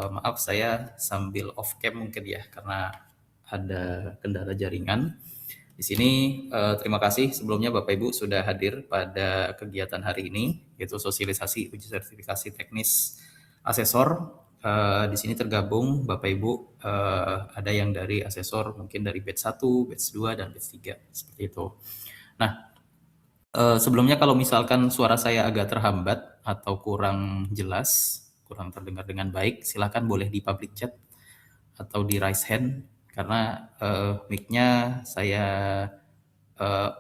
Maaf saya sambil off cam mungkin ya karena ada kendala jaringan. Di sini terima kasih sebelumnya Bapak Ibu sudah hadir pada kegiatan hari ini yaitu sosialisasi uji sertifikasi teknis asesor. Di sini tergabung Bapak Ibu ada yang dari asesor mungkin dari batch 1, batch 2 dan batch 3 seperti itu. Nah, sebelumnya kalau misalkan suara saya agak terhambat atau kurang jelas, kurang terdengar dengan baik, silakan boleh di public chat atau di raise hand karena mic-nya saya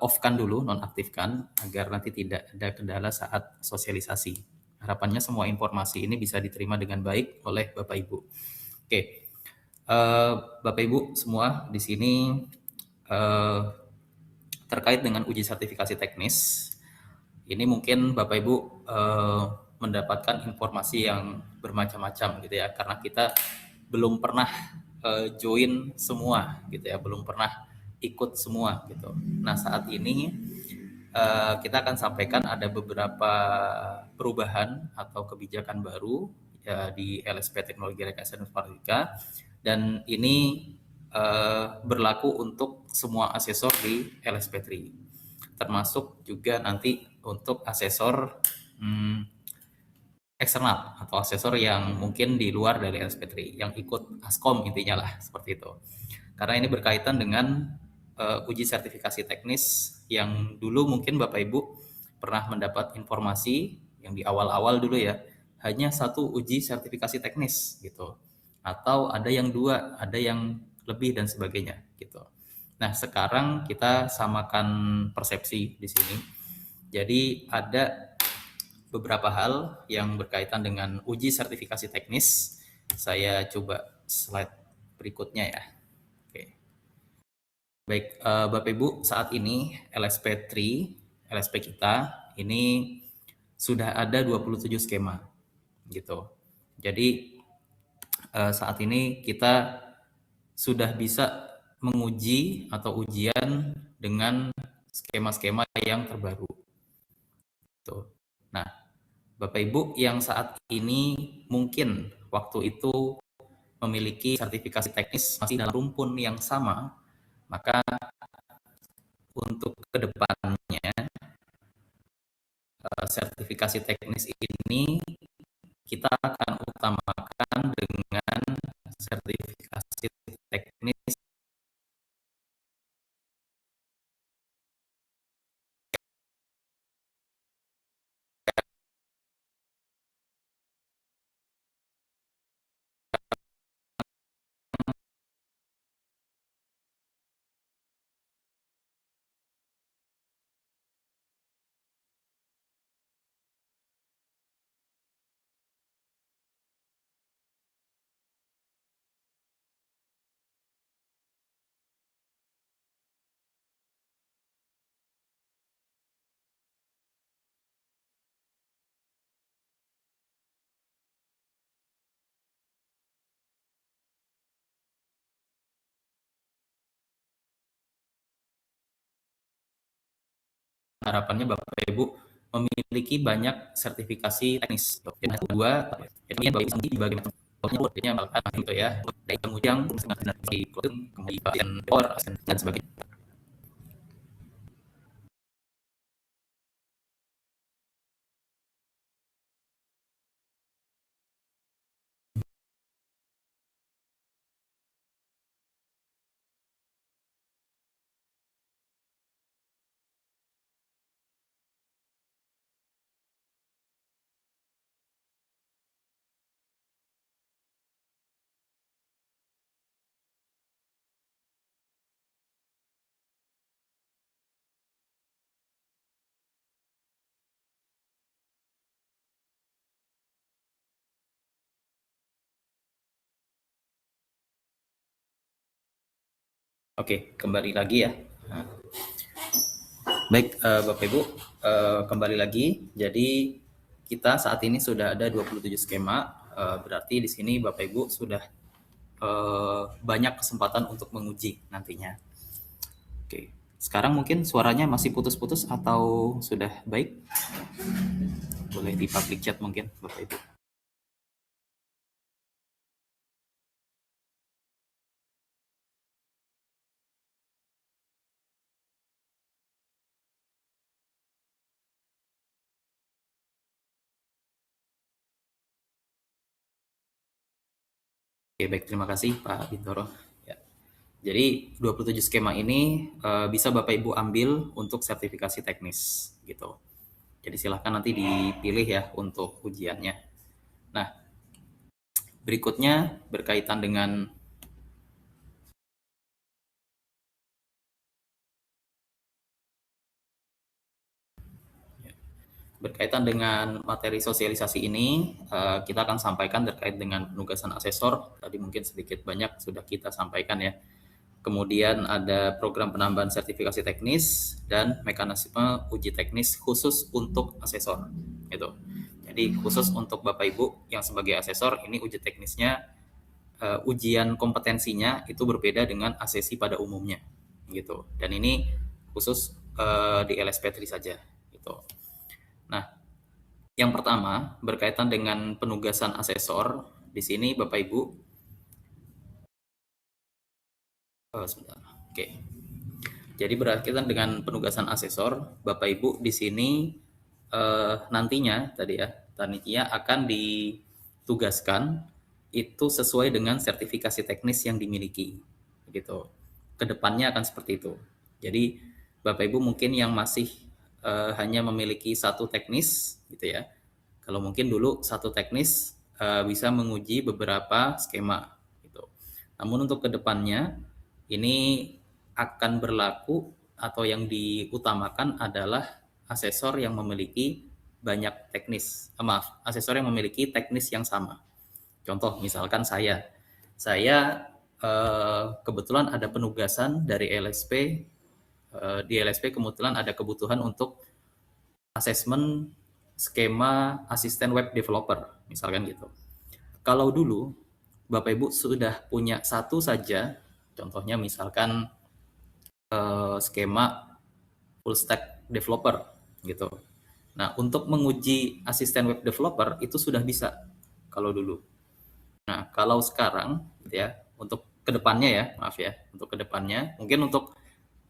off-kan dulu, nonaktifkan agar nanti tidak ada kendala saat sosialisasi. Harapannya semua informasi ini bisa diterima dengan baik oleh Bapak Ibu. Oke, Bapak Ibu semua di sini terkait dengan uji sertifikasi teknis. Ini mungkin Bapak Ibu mendapatkan informasi yang bermacam-macam gitu ya, karena kita belum pernah join semua gitu ya, belum pernah ikut semua gitu. Nah saat ini kita akan sampaikan ada beberapa perubahan atau kebijakan baru ya, di LSP Teknologi Rekayasa Informatika dan ini berlaku untuk semua asesor di LSP 3 termasuk juga nanti untuk asesor eksternal atau asesor yang mungkin di luar dari LSP 3 yang ikut ASKOM intinya lah seperti itu. Karena ini berkaitan dengan uji sertifikasi teknis yang dulu mungkin Bapak Ibu pernah mendapat informasi yang di awal-awal dulu ya, hanya satu uji sertifikasi teknis gitu. Atau ada yang dua, ada yang lebih dan sebagainya gitu. Nah, sekarang kita samakan persepsi di sini. Jadi ada beberapa hal yang berkaitan dengan uji sertifikasi teknis. Saya coba slide berikutnya ya. Oke. Baik, Bapak Ibu, saat ini LSP kita ini sudah ada 27 skema gitu. Jadi saat ini kita sudah bisa menguji atau ujian dengan skema-skema yang terbaru. Tuh. Nah, Bapak Ibu yang saat ini mungkin waktu itu memiliki sertifikasi teknis masih dalam rumpun yang sama, maka untuk kedepannya sertifikasi teknis ini kita akan utamakan dengan sertifikasi teknis harapannya Bapak Ibu memiliki banyak sertifikasi teknis. Dan kedua, itu yang Bapak Ibu di bagian gitu ya, dari pengujian, kemudian power dan sebagainya. Oke, kembali lagi ya. Baik, Bapak Ibu, kembali lagi. Jadi kita saat ini sudah ada 27 skema, berarti di sini Bapak Ibu sudah banyak kesempatan untuk menguji nantinya. Oke, sekarang mungkin suaranya masih putus-putus atau sudah baik? Boleh di public chat mungkin Bapak Ibu. Oke, baik, terima kasih Pak Bintoro. Ya. Jadi 27 skema ini bisa Bapak Ibu ambil untuk sertifikasi teknis gitu. Jadi silahkan nanti dipilih ya untuk ujiannya. Nah, berikutnya berkaitan dengan materi sosialisasi ini, kita akan sampaikan terkait dengan penugasan asesor. Tadi mungkin sedikit banyak sudah kita sampaikan ya. Kemudian ada program penambahan sertifikasi teknis dan mekanisme uji teknis khusus untuk asesor. Gitu. Jadi khusus untuk Bapak Ibu yang sebagai asesor, ini uji teknisnya, ujian kompetensinya itu berbeda dengan ASESI pada umumnya. Gitu. Dan ini khusus di LSP3 saja. Gitu. Nah, yang pertama berkaitan dengan penugasan asesor. Di sini Bapak Ibu, sebentar. Oke. Jadi berkaitan dengan penugasan asesor, Bapak Ibu di sini nantinya tadi ya, panitia akan ditugaskan itu sesuai dengan sertifikasi teknis yang dimiliki. Begitu. Kedepannya akan seperti itu. Jadi Bapak Ibu mungkin yang masih hanya memiliki satu teknis gitu ya. Kalau mungkin dulu satu teknis bisa menguji beberapa skema gitu. Namun untuk kedepannya ini akan berlaku atau yang diutamakan adalah asesor yang memiliki banyak teknis. Asesor yang memiliki teknis yang sama. Contoh misalkan saya kebetulan ada penugasan dari LSP, di LSP kebetulan ada kebutuhan untuk asesmen skema asisten web developer, misalkan gitu. Kalau dulu Bapak Ibu sudah punya satu saja, contohnya misalkan skema full stack developer gitu. Nah, untuk menguji asisten web developer itu sudah bisa kalau dulu. Nah, kalau sekarang gitu ya, untuk kedepannya ya, maaf ya, untuk kedepannya, mungkin untuk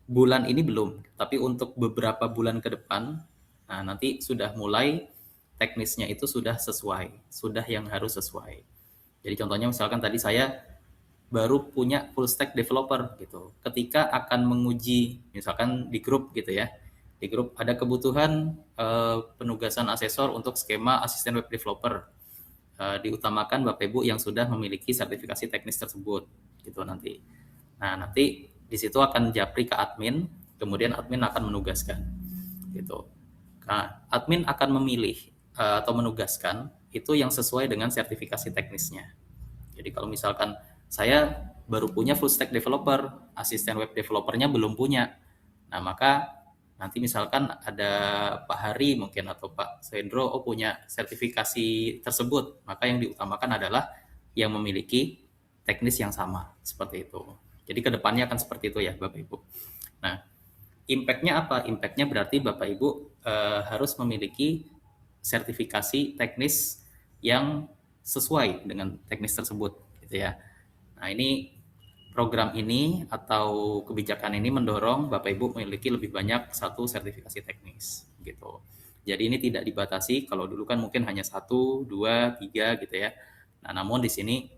bulan ini belum, tapi untuk beberapa bulan ke depan, nah nanti sudah mulai teknisnya itu sudah sesuai, sudah yang harus sesuai. Jadi contohnya misalkan tadi saya baru punya full stack developer gitu. Ketika akan menguji misalkan di grup gitu ya. Di grup ada kebutuhan penugasan asesor untuk skema asisten web developer. Diutamakan Bapak Ibu yang sudah memiliki sertifikasi teknis tersebut gitu nanti. Nah, nanti di situ akan japri ke admin, kemudian admin akan menugaskan gitu. Nah, admin akan memilih atau menugaskan itu yang sesuai dengan sertifikasi teknisnya. Jadi kalau misalkan saya baru punya full stack developer, asisten web developernya belum punya. Nah, maka nanti misalkan ada Pak Hari mungkin atau Pak Sendro punya sertifikasi tersebut, maka yang diutamakan adalah yang memiliki teknis yang sama, seperti itu. Jadi kedepannya akan seperti itu ya Bapak Ibu. Nah, impact-nya apa? Impact-nya berarti Bapak Ibu harus memiliki sertifikasi teknis yang sesuai dengan teknis tersebut gitu ya. Nah, ini program ini atau kebijakan ini mendorong Bapak Ibu memiliki lebih banyak satu sertifikasi teknis gitu. Jadi ini tidak dibatasi, kalau dulu kan mungkin hanya satu, dua, tiga gitu ya. Nah, namun di sini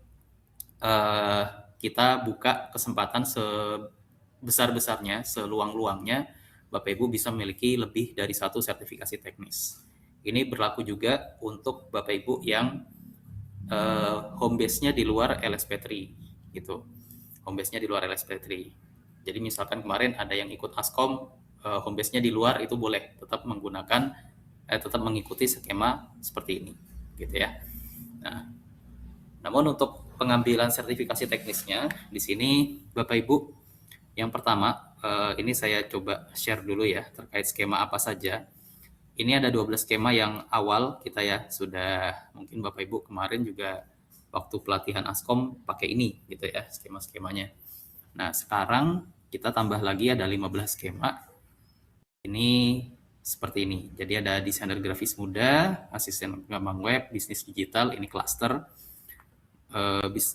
eh, kita buka kesempatan sebesar-besarnya, seluang-luangnya Bapak Ibu bisa memiliki lebih dari satu sertifikasi teknis. Ini berlaku juga untuk Bapak Ibu yang home base-nya di luar LSP3 gitu. Home base-nya di luar LSP3. Jadi misalkan kemarin ada yang ikut Askom, home base-nya di luar itu boleh tetap menggunakan tetap mengikuti skema seperti ini gitu ya. Nah, namun untuk pengambilan sertifikasi teknisnya di sini Bapak Ibu, yang pertama ini saya coba share dulu ya terkait skema apa saja. Ini ada 12 skema yang awal kita ya sudah mungkin Bapak Ibu kemarin juga waktu pelatihan Askom pakai ini gitu ya skema-skemanya. Nah, sekarang kita tambah lagi ada 15 skema. Ini seperti ini. Jadi ada desainer grafis muda, asisten pengembang web, bisnis digital, ini cluster,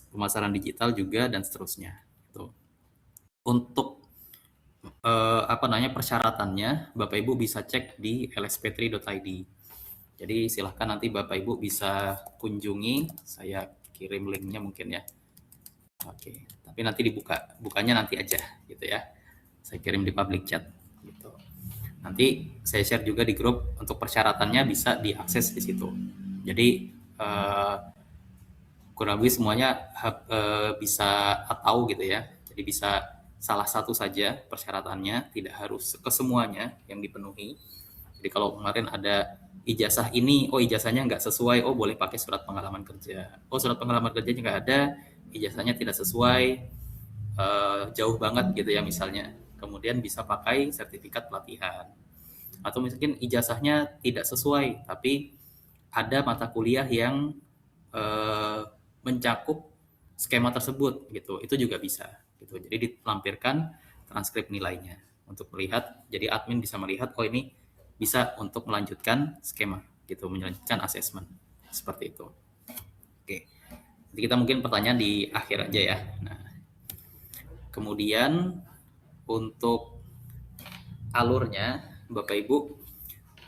pemasaran digital juga dan seterusnya. Gitu. Untuk apa namanya persyaratannya, Bapak Ibu bisa cek di lsp3.id. Jadi silahkan nanti Bapak Ibu bisa kunjungi, saya kirim linknya mungkin ya. Oke, tapi nanti bukanya nanti aja gitu ya. Saya kirim di public chat gitu. Nanti saya share juga di grup untuk persyaratannya bisa diakses di situ. Jadi eh, kurang lebih semuanya bisa tahu gitu ya. Jadi bisa salah satu saja persyaratannya, tidak harus kesemuanya yang dipenuhi. Jadi kalau kemarin ada ijazah ini, oh ijazahnya nggak sesuai, oh boleh pakai surat pengalaman kerja. Oh surat pengalaman kerjanya nggak ada, ijazahnya tidak sesuai, jauh banget gitu ya misalnya. Kemudian bisa pakai sertifikat pelatihan. Atau mungkin ijazahnya tidak sesuai, tapi ada mata kuliah yang mencakup skema tersebut gitu. Itu juga bisa gitu. Jadi dilampirkan transkrip nilainya untuk melihat. Jadi admin bisa melihat oh ini bisa untuk melanjutkan skema gitu, melanjutkan asesmen seperti itu. Oke. Jadi kita mungkin pertanyaan di akhir aja ya. Nah, kemudian untuk alurnya Bapak Ibu,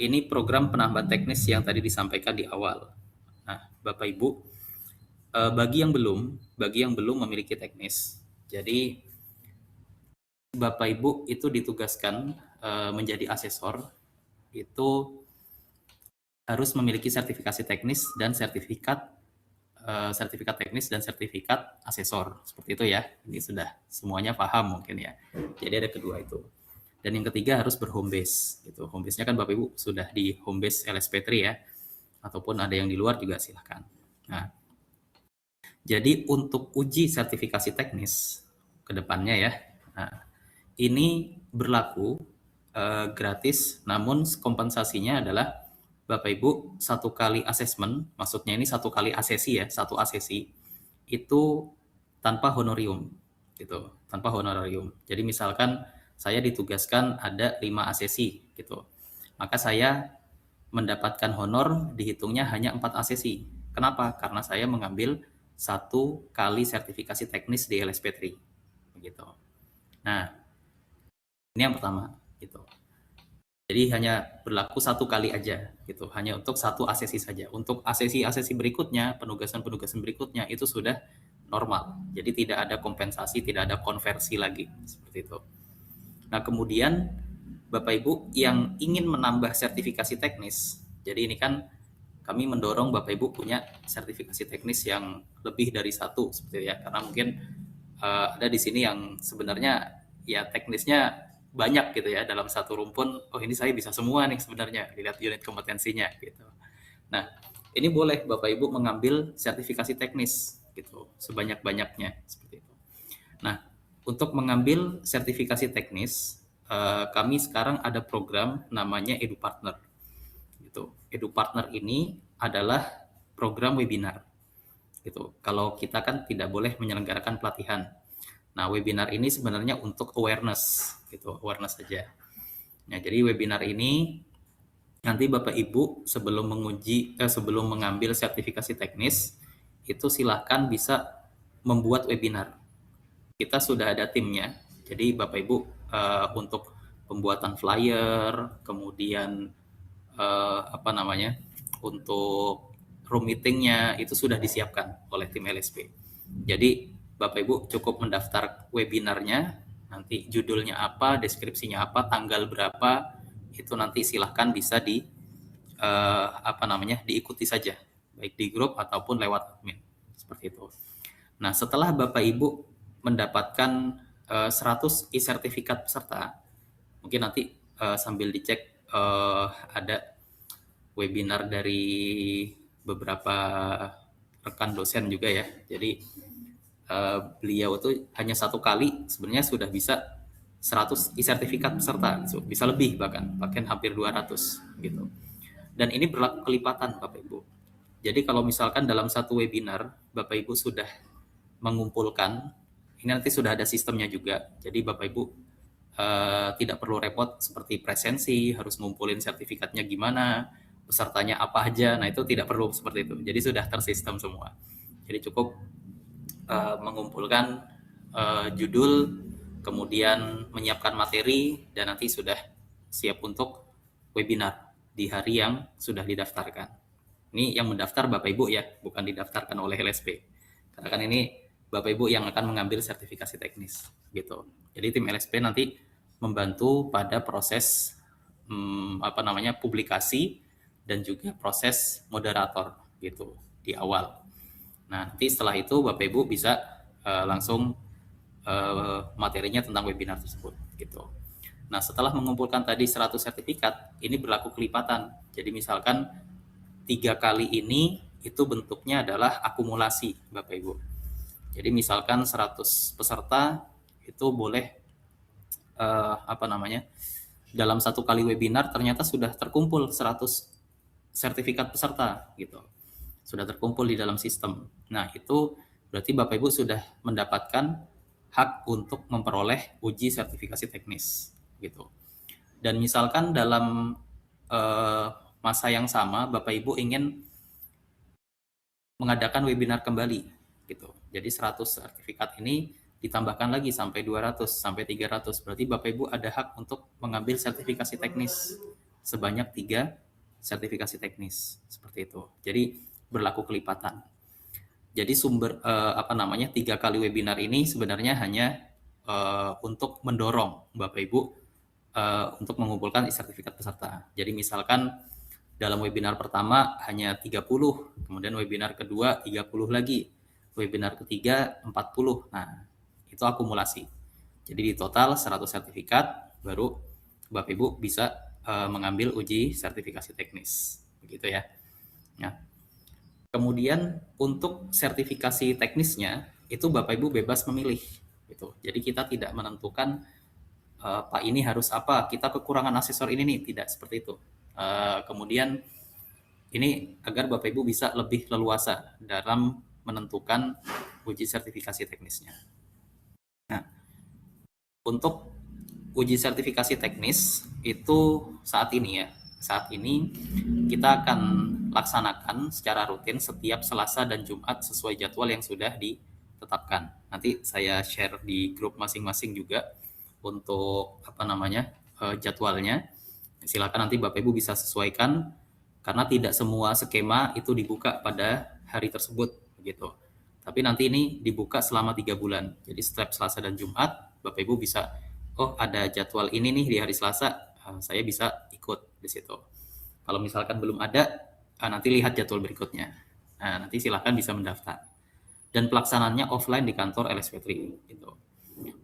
ini program penambahan teknis yang tadi disampaikan di awal. Nah, Bapak Ibu, bagi yang belum memiliki teknis, jadi Bapak Ibu itu ditugaskan menjadi asesor, itu harus memiliki sertifikasi teknis dan sertifikat teknis dan sertifikat asesor seperti itu ya. Ini sudah semuanya paham mungkin ya. Jadi ada kedua itu. Dan yang ketiga harus berhome base gitu. Home base-nya kan Bapak Ibu sudah di home base LSP3 ya. Ataupun ada yang di luar juga silahkan. Nah, jadi untuk uji sertifikasi teknis ke depannya ya. Nah, ini berlaku gratis, namun kompensasinya adalah Bapak Ibu satu kali asesmen, maksudnya ini satu kali asesi ya, satu asesi itu tanpa honorium gitu, tanpa honorarium. Jadi misalkan saya ditugaskan ada 5 asesi gitu, maka saya mendapatkan honor dihitungnya hanya 4 asesi. Kenapa? Karena saya mengambil satu kali sertifikasi teknis di LSP3 begitu. Nah, ini yang pertama gitu. Jadi hanya berlaku satu kali aja gitu, hanya untuk satu asesi saja. Untuk asesi-asesi berikutnya, penugasan-penugasan berikutnya itu sudah normal. Jadi tidak ada kompensasi, tidak ada konversi lagi seperti itu. Nah, kemudian Bapak Ibu yang ingin menambah sertifikasi teknis, jadi ini kan kami mendorong Bapak Ibu punya sertifikasi teknis yang lebih dari satu seperti ya, karena mungkin ada di sini yang sebenarnya ya teknisnya banyak gitu ya dalam satu rumpun. Oh ini saya bisa semua nih sebenarnya dilihat unit kompetensinya gitu. Nah ini boleh Bapak Ibu mengambil sertifikasi teknis gitu sebanyak-banyaknya seperti itu. Nah untuk mengambil sertifikasi teknis kami sekarang ada program namanya EduPartner gitu. EduPartner ini adalah program webinar gitu. Kalau kita kan tidak boleh menyelenggarakan pelatihan. Nah, webinar ini sebenarnya untuk awareness gitu, awareness saja. Nah, jadi webinar ini nanti Bapak Ibu sebelum mengambil sertifikasi teknis itu silahkan bisa membuat webinar. Kita sudah ada timnya. Jadi Bapak Ibu untuk pembuatan flyer, kemudian apa namanya? Untuk room meetingnya itu sudah disiapkan oleh tim LSP. Jadi Bapak Ibu cukup mendaftar webinarnya, nanti judulnya apa, deskripsinya apa, tanggal berapa, itu nanti silahkan bisa apa namanya diikuti saja, baik di grup ataupun lewat admin seperti itu. Nah setelah Bapak Ibu mendapatkan 100 e-sertifikat peserta, mungkin nanti sambil dicek ada webinar dari beberapa rekan dosen juga ya. Jadi beliau itu hanya satu kali sebenarnya sudah bisa 100 e-sertifikat peserta, bisa lebih bahkan hampir 200 gitu. Dan ini berlaku kelipatan Bapak Ibu. Jadi kalau misalkan dalam satu webinar Bapak Ibu sudah mengumpulkan, ini nanti sudah ada sistemnya juga. Jadi Bapak Ibu tidak perlu repot seperti presensi, harus ngumpulin sertifikatnya gimana, pesertanya apa aja. Nah, itu tidak perlu seperti itu. Jadi sudah tersistem semua. Jadi cukup mengumpulkan judul, kemudian menyiapkan materi, dan nanti sudah siap untuk webinar di hari yang sudah didaftarkan. Ini yang mendaftar Bapak Ibu ya, bukan didaftarkan oleh LSP. Karena kan ini Bapak Ibu yang akan mengambil sertifikasi teknis gitu. Jadi tim LSP nanti membantu pada proses publikasi dan juga proses moderator gitu di awal. Nah, nanti setelah itu Bapak Ibu bisa langsung materinya tentang webinar tersebut gitu. Nah, setelah mengumpulkan tadi 100 sertifikat, ini berlaku kelipatan. Jadi misalkan 3 kali ini itu bentuknya adalah akumulasi, Bapak Ibu. Jadi misalkan 100 peserta itu boleh dalam satu kali webinar ternyata sudah terkumpul 100 sertifikat peserta gitu. Sudah terkumpul di dalam sistem. Nah, itu berarti Bapak Ibu sudah mendapatkan hak untuk memperoleh uji sertifikasi teknis gitu. Dan misalkan dalam masa yang sama Bapak Ibu ingin mengadakan webinar kembali gitu. Jadi 100 sertifikat ini ditambahkan lagi sampai 200 sampai 300. Berarti Bapak Ibu ada hak untuk mengambil sertifikasi teknis sebanyak 3 sertifikasi teknis seperti itu. Jadi berlaku kelipatan. Jadi sumber 3 kali webinar ini sebenarnya hanya untuk mendorong Bapak Ibu untuk mengumpulkan sertifikat peserta. Jadi misalkan dalam webinar pertama hanya 30, kemudian webinar kedua 30 lagi, webinar ketiga 40. Nah, itu akumulasi. Jadi di total 100 sertifikat baru Bapak Ibu bisa mengambil uji sertifikasi teknis. Begitu ya. Nah, kemudian untuk sertifikasi teknisnya itu Bapak Ibu bebas memilih gitu. Jadi kita tidak menentukan Pak ini harus apa, kita kekurangan asesor ini nih, tidak seperti itu. Kemudian ini agar Bapak Ibu bisa lebih leluasa dalam menentukan uji sertifikasi teknisnya. Nah, untuk uji sertifikasi teknis itu saat ini kita akan laksanakan secara rutin setiap Selasa dan Jumat sesuai jadwal yang sudah ditetapkan. Nanti saya share di grup masing-masing juga untuk jadwalnya. Silakan nanti Bapak Ibu bisa sesuaikan karena tidak semua skema itu dibuka pada hari tersebut begitu. Tapi nanti ini dibuka selama 3 bulan. Jadi setiap Selasa dan Jumat Bapak Ibu bisa, oh ada jadwal ini nih di hari Selasa, saya bisa ikut di situ. Kalau misalkan belum ada, nanti lihat jadwal berikutnya. Nah, nanti silakan bisa mendaftar. Dan pelaksanaannya offline di kantor LSP3 gitu.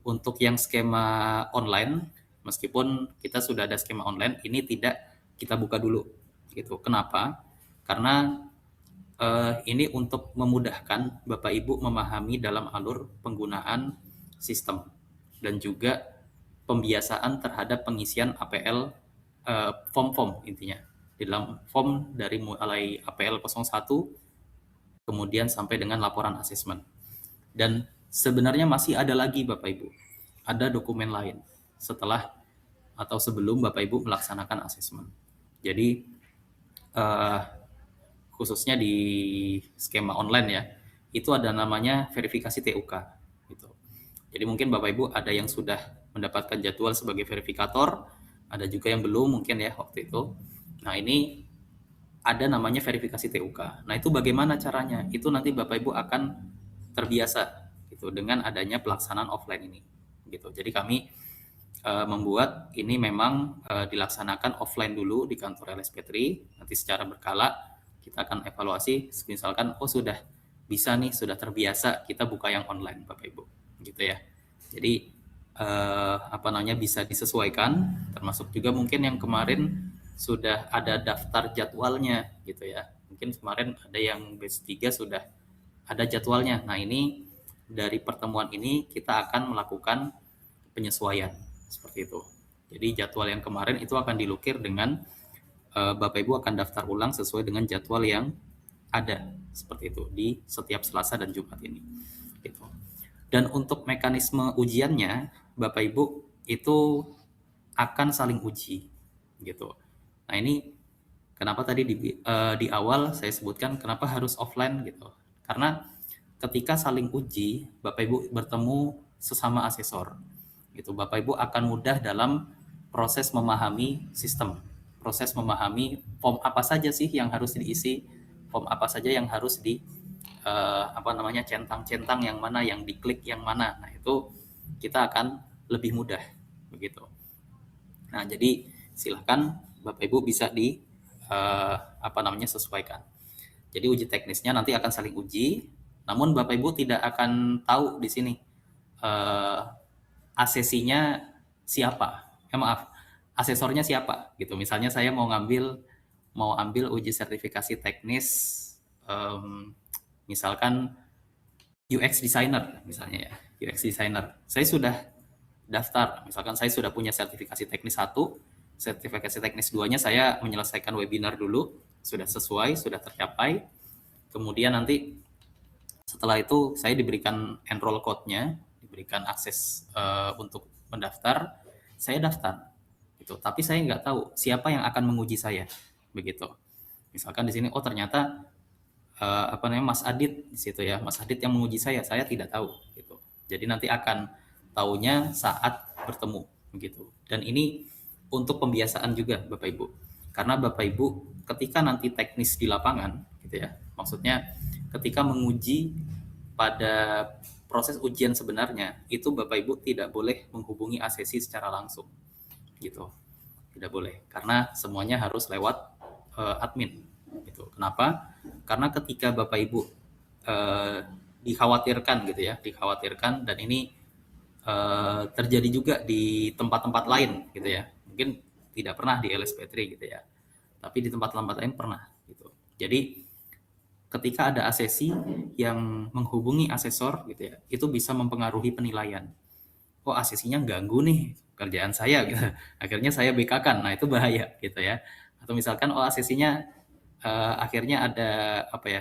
Untuk yang skema online, meskipun kita sudah ada skema online, ini tidak kita buka dulu gitu. Kenapa? Karena ini untuk memudahkan Bapak Ibu memahami dalam alur penggunaan sistem dan juga pembiasaan terhadap pengisian APL form-form intinya. Di dalam form dari mulai APL 01 kemudian sampai dengan laporan asesmen. Dan sebenarnya masih ada lagi Bapak Ibu. Ada dokumen lain setelah atau sebelum Bapak Ibu melaksanakan asesmen. Jadi khususnya di skema online ya, itu ada namanya verifikasi TUK gitu. Jadi mungkin Bapak Ibu ada yang sudah mendapatkan jadwal sebagai verifikator, ada juga yang belum mungkin ya waktu itu. Nah, ini ada namanya verifikasi TUK. Nah, itu bagaimana caranya? Itu nanti Bapak Ibu akan terbiasa gitu dengan adanya pelaksanaan offline ini gitu. Jadi kami membuat ini memang dilaksanakan offline dulu di kantor LSP3, nanti secara berkala kita akan evaluasi misalkan sudah bisa nih, sudah terbiasa kita buka yang online Bapak Ibu gitu ya. Jadi bisa disesuaikan, termasuk juga mungkin yang kemarin sudah ada daftar jadwalnya gitu ya. Mungkin kemarin ada yang batch 3 sudah ada jadwalnya. Nah, ini dari pertemuan ini kita akan melakukan penyesuaian seperti itu. Jadi jadwal yang kemarin itu akan dilukir dengan Bapak Ibu akan daftar ulang sesuai dengan jadwal yang ada seperti itu di setiap Selasa dan Jumat ini. Gitu. Dan untuk mekanisme ujiannya, Bapak Ibu itu akan saling uji, gitu. Nah, ini kenapa tadi di awal saya sebutkan kenapa harus offline gitu. Karena ketika saling uji, Bapak Ibu bertemu sesama asesor. Gitu. Bapak Ibu akan mudah dalam proses memahami sistem, proses memahami form apa saja sih yang harus diisi, form apa saja yang harus centang-centang yang mana, yang diklik yang mana. Nah, itu kita akan lebih mudah begitu. Nah, jadi silahkan Bapak Ibu bisa sesuaikan. Jadi uji teknisnya nanti akan saling uji, namun Bapak Ibu tidak akan tahu di sini asesinya siapa. Maaf, asesornya siapa gitu. Misalnya saya mau ambil uji sertifikasi teknis, misalkan UX designer misalnya ya, UX designer. Saya sudah daftar, misalkan saya sudah punya sertifikasi teknis 1, sertifikasi teknis 2-nya saya menyelesaikan webinar dulu, sudah sesuai, sudah tercapai. Kemudian nanti setelah itu saya diberikan enroll code-nya, diberikan akses untuk mendaftar, saya daftar. Gitu. Tapi saya nggak tahu siapa yang akan menguji saya, begitu. Misalkan di sini, oh ternyata Mas Adit di situ ya, Mas Adit yang menguji saya tidak tahu gitu. Jadi nanti akan taunya saat bertemu begitu. Dan ini untuk pembiasaan juga Bapak Ibu. Karena Bapak Ibu ketika nanti teknis di lapangan gitu ya. Maksudnya ketika menguji pada proses ujian sebenarnya itu Bapak Ibu tidak boleh menghubungi asesi secara langsung gitu. Tidak boleh karena semuanya harus lewat admin gitu. Kenapa? Karena ketika Bapak Ibu dikhawatirkan gitu ya, dikhawatirkan, dan ini terjadi juga di tempat-tempat lain gitu ya. Mungkin tidak pernah di LSP3 gitu ya. Tapi di tempat-tempat lain pernah gitu. Jadi ketika ada asesi yang menghubungi asesor gitu ya, itu bisa mempengaruhi penilaian. Oh, asesinya ganggu nih kerjaan saya gitu. Akhirnya saya BK-kan. Nah, itu bahaya gitu ya. Atau misalkan asesinya akhirnya ada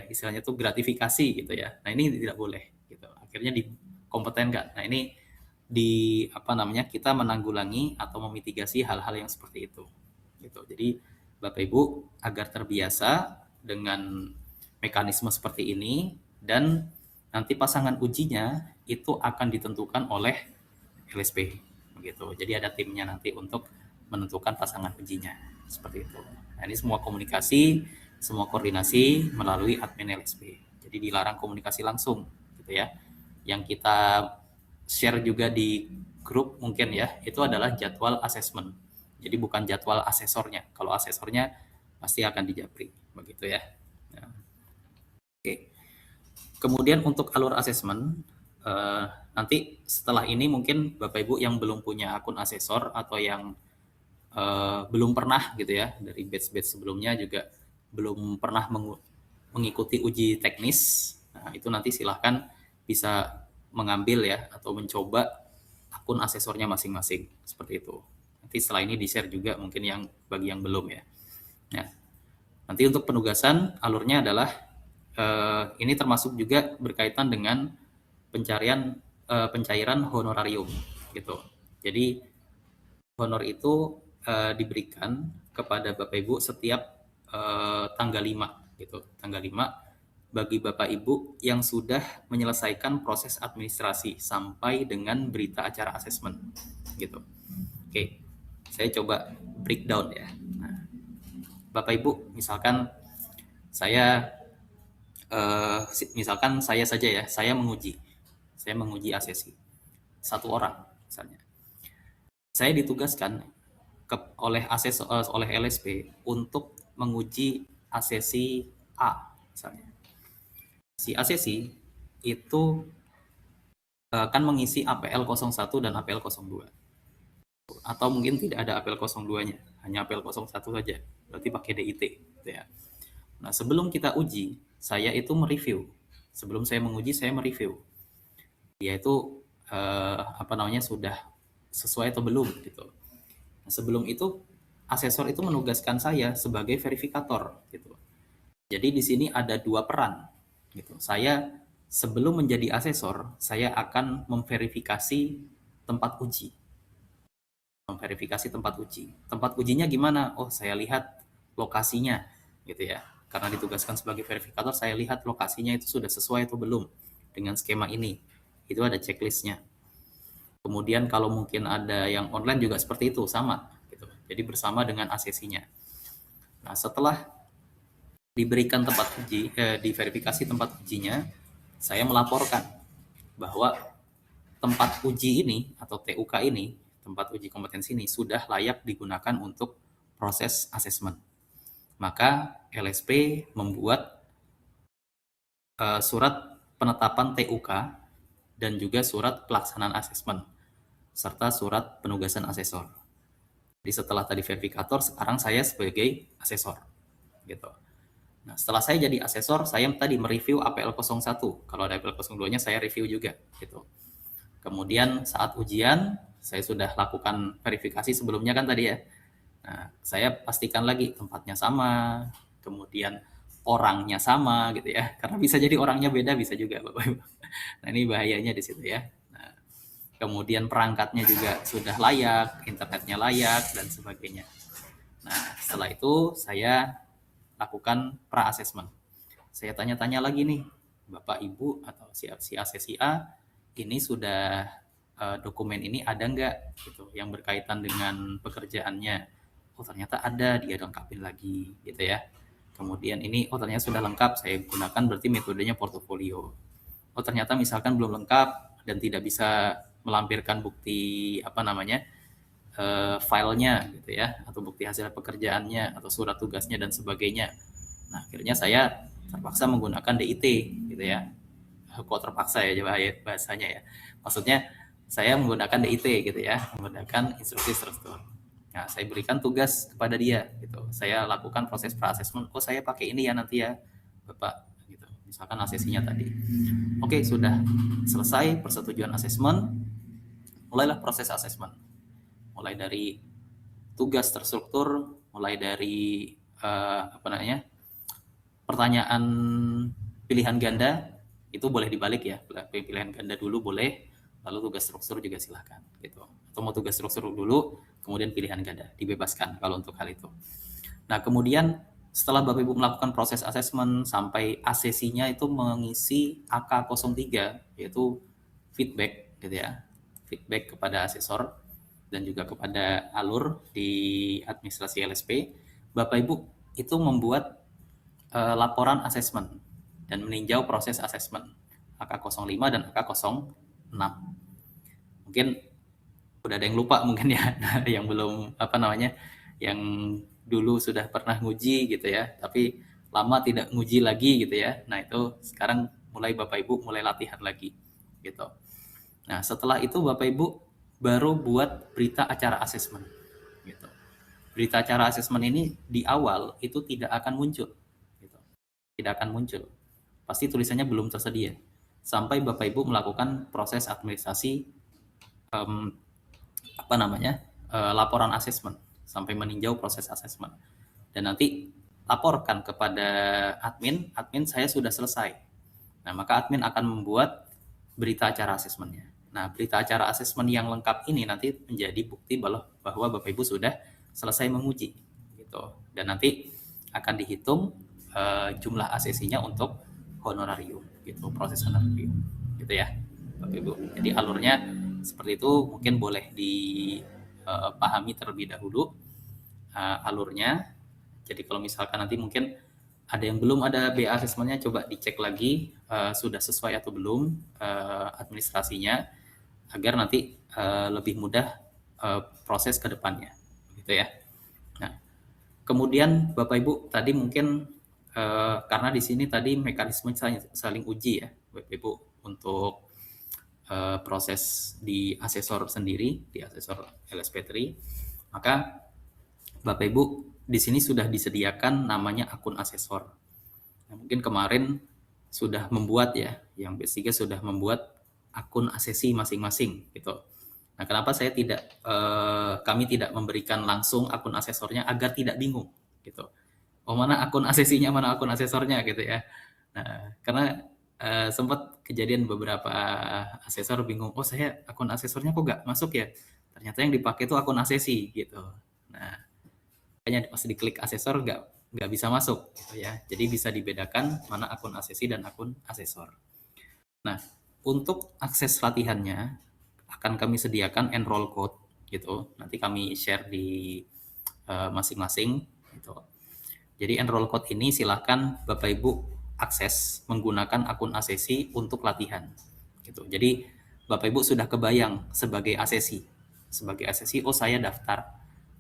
istilahnya tuh gratifikasi gitu ya. Nah, ini tidak boleh gitu. Akhirnya dikompetenkan. Nah, ini kita menanggulangi atau memitigasi hal-hal yang seperti itu gitu. Jadi Bapak Ibu agar terbiasa dengan mekanisme seperti ini, dan nanti pasangan ujinya itu akan ditentukan oleh LSP begitu. Jadi ada timnya nanti untuk menentukan pasangan ujinya seperti itu. Nah, ini semua komunikasi, semua koordinasi melalui admin LSP. Jadi dilarang komunikasi langsung gitu ya. Yang kita share juga di grup mungkin ya, itu adalah jadwal assessment. Jadi bukan jadwal asesornya. Kalau asesornya pasti akan dijapri begitu ya. Nah, oke. Kemudian untuk alur assessment, nanti setelah ini mungkin Bapak Ibu yang belum punya akun asesor atau yang belum pernah gitu ya, dari batch-batch sebelumnya juga belum pernah mengikuti uji teknis, nah itu nanti silahkan bisa mengambil ya atau mencoba akun asesornya masing-masing seperti itu. Nanti setelah ini di-share juga mungkin yang bagi yang belum ya. Nah, nanti untuk penugasan alurnya adalah ini termasuk juga berkaitan dengan pencairan honorarium gitu. Jadi honor itu diberikan kepada Bapak Ibu setiap tanggal 5 gitu. Tanggal 5 bagi Bapak Ibu yang sudah menyelesaikan proses administrasi sampai dengan berita acara asesmen gitu. Oke. Saya coba breakdown ya. Nah, Bapak Ibu, misalkan saya saja ya, saya menguji asesi 1 orang misalnya. Saya ditugaskan oleh LSP untuk menguji asesi A misalnya. Si asesi itu akan mengisi APL 01 dan APL 02. Atau mungkin tidak ada APL 02-nya, hanya APL 01 saja. Berarti pakai DIT gitu ya. Nah, sebelum kita uji, saya itu mereview. Sebelum saya menguji, saya mereview. Dia itu sudah sesuai atau belum gitu. Nah, sebelum itu asesor itu menugaskan saya sebagai verifikator gitu. Jadi di sini ada 2 peran gitu. Saya sebelum menjadi asesor, saya akan memverifikasi tempat uji. Tempat ujinya gimana? Oh, saya lihat lokasinya gitu ya. Karena ditugaskan sebagai verifikator, saya lihat lokasinya itu sudah sesuai atau belum dengan skema ini. Itu ada checklistnya. Kemudian kalau mungkin ada yang online juga seperti itu, sama gitu. Jadi bersama dengan asesinya. Nah, setelah diberikan tempat uji, diverifikasi tempat ujinya, saya melaporkan bahwa tempat uji ini atau TUK ini, tempat uji kompetensi ini sudah layak digunakan untuk proses asesmen. Maka LSP membuat surat penetapan TUK dan juga surat pelaksanaan asesmen serta surat penugasan asesor. Jadi setelah tadi verifikator, sekarang saya sebagai asesor gitu. Nah, setelah saya jadi asesor, saya tadi mereview APL 01. Kalau ada APL 02-nya saya review juga gitu. Kemudian saat ujian, saya sudah lakukan verifikasi sebelumnya kan tadi ya. Nah, saya pastikan lagi tempatnya sama, kemudian orangnya sama gitu ya. Karena bisa jadi orangnya beda, bisa juga Bapak Ibu. Nah, ini bahayanya di situ ya. Nah, kemudian perangkatnya juga sudah layak, internetnya layak dan sebagainya. Nah, setelah itu saya lakukan pra-assessment. Saya tanya-tanya lagi nih, Bapak Ibu atau si A, si A, ini sudah dokumen ini ada nggak gitu yang berkaitan dengan pekerjaannya. Oh ternyata ada, dia lengkapin lagi gitu ya. Kemudian ini, oh ternyata sudah lengkap, saya gunakan berarti metodenya portofolio. Oh ternyata misalkan belum lengkap dan tidak bisa melampirkan bukti apa namanya filenya gitu ya, atau bukti hasil pekerjaannya atau surat tugasnya dan sebagainya. Nah akhirnya saya terpaksa menggunakan DIT gitu ya. Kok terpaksa ya bahasanya ya. Maksudnya saya menggunakan DIT gitu ya, menggunakan instruksi struktur. Nah, saya berikan tugas kepada dia gitu. Saya lakukan proses pra-assessment. Oh, saya pakai ini ya nanti ya, Bapak gitu. Misalkan asesinya tadi. Oke, sudah selesai persetujuan asesmen, mulailah proses asesmen. Mulai dari tugas terstruktur, mulai dari apa namanya? Pertanyaan pilihan ganda itu boleh dibalik ya, pilihan ganda dulu boleh, lalu tugas struktur juga silahkan gitu. Atau mau tugas struktur dulu, kemudian pilihan ganda dibebaskan kalau untuk hal itu. Nah kemudian setelah Bapak Ibu melakukan proses asesmen sampai asesinya itu mengisi AK03 yaitu feedback gitu ya, feedback kepada asesor dan juga kepada alur di administrasi LSP, Bapak Ibu itu membuat laporan asesmen dan meninjau proses asesmen AK05 dan AK06. Mungkin udah ada yang lupa mungkin ya, yang belum apa namanya, yang dulu sudah pernah nguji gitu ya, tapi lama tidak nguji lagi gitu ya. Nah itu sekarang mulai Bapak Ibu mulai latihan lagi gitu. Nah setelah itu Bapak Ibu baru buat berita acara asesmen gitu. Berita acara asesmen ini di awal itu tidak akan muncul gitu. Tidak akan muncul. Pasti tulisannya belum tersedia. Sampai Bapak Ibu melakukan proses administrasi apa namanya? Laporan asesmen sampai meninjau proses asesmen. Dan nanti laporkan kepada admin, admin saya sudah selesai. Nah, maka admin akan membuat berita acara asesmennya. Nah, berita acara asesmen yang lengkap ini nanti menjadi bukti bahwa Bapak Ibu sudah selesai menguji gitu. Dan nanti akan dihitung jumlah asesinya untuk honorarium gitu, proses honorarium gitu ya Bapak Ibu. Jadi alurnya seperti itu, mungkin boleh dipahami terlebih dahulu alurnya. Jadi kalau misalkan nanti mungkin ada yang belum ada BA assessment-nya, coba dicek lagi sudah sesuai atau belum administrasinya, agar nanti lebih mudah proses ke depannya gitu ya. Nah, kemudian Bapak Ibu tadi mungkin karena di sini tadi mekanisme saling uji ya Bapak Ibu untuk proses di asesor sendiri, di asesor LSP3, maka Bapak Ibu di sini sudah disediakan namanya akun asesor. Nah, mungkin kemarin sudah membuat ya, yang B3 sudah membuat akun asesi masing-masing gitu. Nah, kenapa kami tidak memberikan langsung akun asesornya agar tidak bingung gitu. Oh mana akun asesinya, mana akun asesornya gitu ya. Nah, karena sempat kejadian beberapa asesor bingung, oh saya akun asesornya kok nggak masuk ya? Ternyata yang dipakai itu akun asesi gitu. Nah, kayaknya pas diklik asesor nggak bisa masuk gitu ya. Jadi bisa dibedakan mana akun asesi dan akun asesor. Nah, untuk akses latihannya akan kami sediakan enroll code gitu. Nanti kami share di masing-masing gitu. Jadi enroll code ini silahkan Bapak Ibu akses menggunakan akun Asesi untuk latihan. Gitu. Jadi Bapak Ibu sudah kebayang sebagai Asesi. Sebagai Asesi, oh saya daftar,